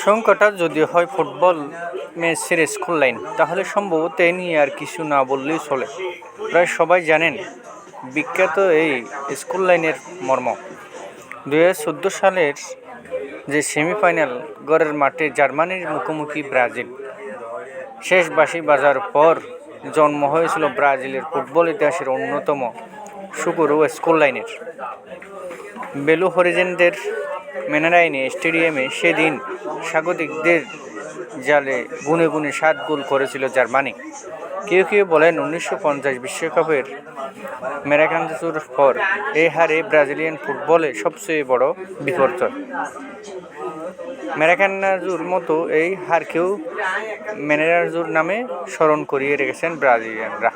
সংখ্যাটা যদি হয় ফুটবল ম্যাচের স্কোর লাইন, তাহলে সম্ভবত এ নিয়ে আর কিছু না বললেই চলে। প্রায় সবাই জানেন বিখ্যাত এই স্কোর লাইনের মর্ম। 2014 সালের যে সেমিফাইনাল, ঘরের মাঠে জার্মানির মুখোমুখি ব্রাজিল। শেষ বাঁশি বাজার পর জন্ম হয়েছিল ব্রাজিলের ফুটবল ইতিহাসের অন্যতম সুপুরু স্কোর লাইনের। বেলো হরিজেন্টের মেনারাইনে স্টেডিয়ামে সেদিন স্বাগতিকদের জালে গুনে গুনে 7 গোল করেছিল জার্মানি। কেউ কেউ বলেন 1950 বিশ্বকাপের ম্যারাকানাজুর পর এই হারে ব্রাজিলিয়ান ফুটবলে সবচেয়ে বড় বিপর্যয়। ম্যারাকানাজুর মতো এই হারকেও ম্যারাকানাজুর নামে স্মরণ করিয়ে রেখেছেন ব্রাজিলিয়ানরা।